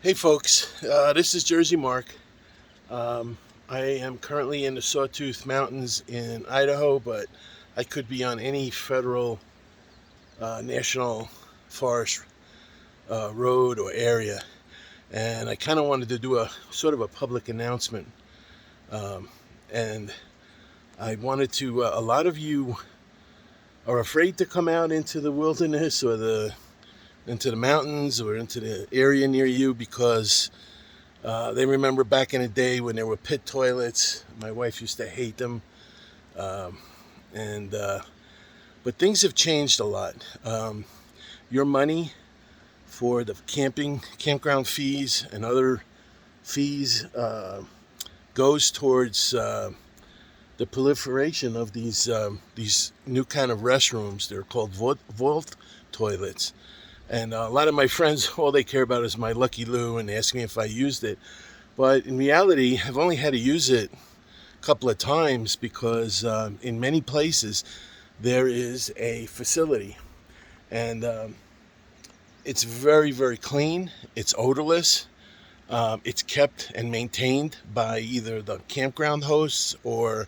Hey folks, this is JerseyMark. I am currently in the Sawtooth Mountains in Idaho, but I could be on any federal national forest road or area. And I kind of wanted to do a sort of a public announcement. And I wanted to, a lot of you are afraid to come out into the wilderness or into the mountains or into the area near you because they remember back in the day when there were pit toilets. My wife used to hate them, um, and but things have changed a lot. Your money for the campground fees and other fees goes towards the proliferation of these new kind of restrooms. They're called vault toilets. And a lot of my friends, all they care about is my Lucky Lou and ask me if I used it. But in reality, I've only had to use it a couple of times because in many places there is a facility. And it's very, very clean. It's odorless. It's kept and maintained by either the campground hosts or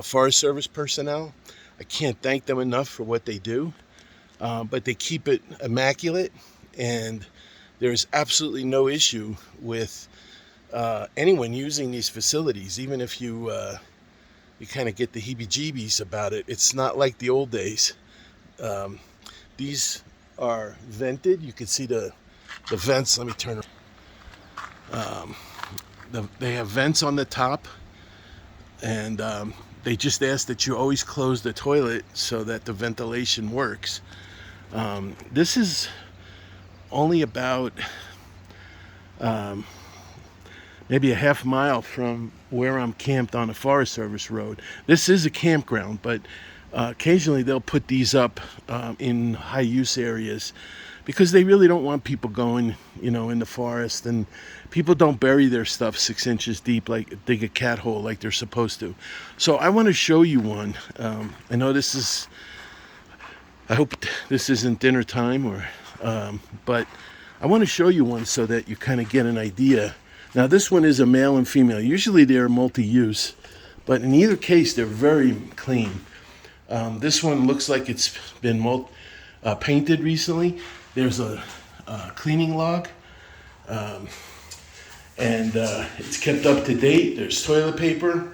Forest Service personnel. I can't thank them enough for what they do. But they keep it immaculate, and there's absolutely no issue with anyone using these facilities. Even if you kind of get the heebie-jeebies about it, it's not like the old days. These are vented. You can see the vents. Let me turn. They have vents on the top, and they just ask that you always close the toilet so that the ventilation works. This is only about maybe a half mile from where I'm camped on a Forest Service road. This is a campground, but occasionally they'll put these up in high use areas because they really don't want people going, in the forest, and people don't bury their stuff 6 inches deep, like dig a cat hole like they're supposed to. So I want to show you one. I know I hope this isn't dinner time, but I want to show you one so that you kind of get an idea. Now, this one is a male and female. Usually they're multi-use, but in either case, they're very clean. This one looks like it's been painted recently. There's a cleaning log, and it's kept up to date. There's toilet paper.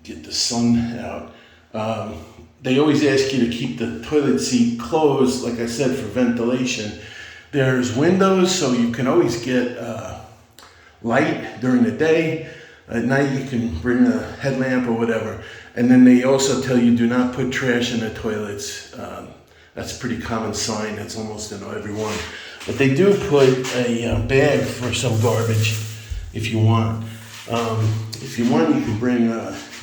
Get the sun out. They always ask you to keep the toilet seat closed, like I said, for ventilation. There's windows, so you can always get light during the day. At night, you can bring a headlamp or whatever. And then they also tell you do not put trash in the toilets. That's a pretty common sign. That's almost in every one. But they do put a bag for some garbage if you want. If you want, you can bring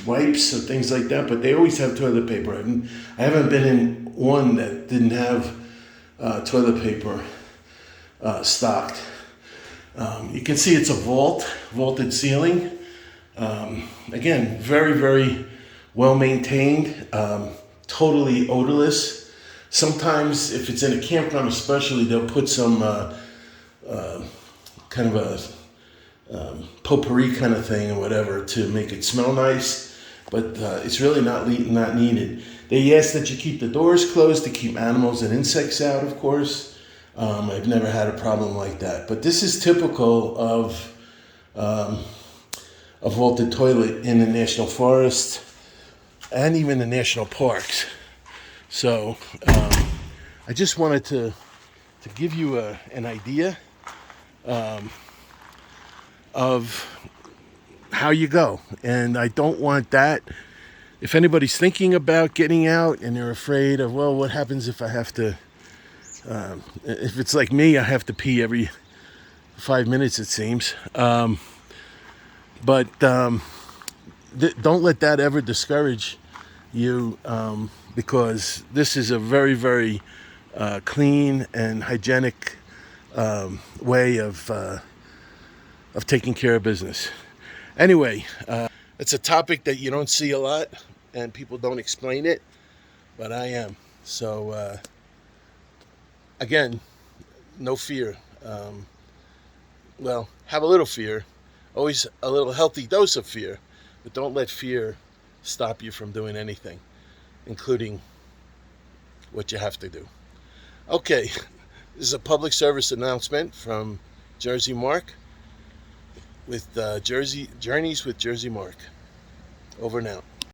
wipes or things like that, but they always have toilet paper. I haven't been in one that didn't have toilet paper stocked. You can see it's a vaulted ceiling. Again, very, very well maintained, totally odorless. Sometimes, if it's in a campground especially, they'll put some kind of a potpourri kind of thing or whatever to make it smell nice, but it's really not needed. They ask that you keep the doors closed to keep animals and insects out, of course. I've never had a problem like that, but this is typical of a vaulted toilet in the national forest and even the national parks. So I just wanted to give you an idea of how you go. And I don't want that. If anybody's thinking about getting out and they're afraid of, well, what happens if I have to, if it's like me, I have to pee every 5 minutes, it seems. But don't let that ever discourage you, because this is a very, very clean and hygienic way of taking care of business. Anyway, it's a topic that you don't see a lot, and people don't explain it, but I am. So, again, no fear. Well, have a little fear, always a little healthy dose of fear, but don't let fear stop you from doing anything, including what you have to do. Okay, this is a public service announcement from JerseyMark with Journeys with JerseyMark. Over and out.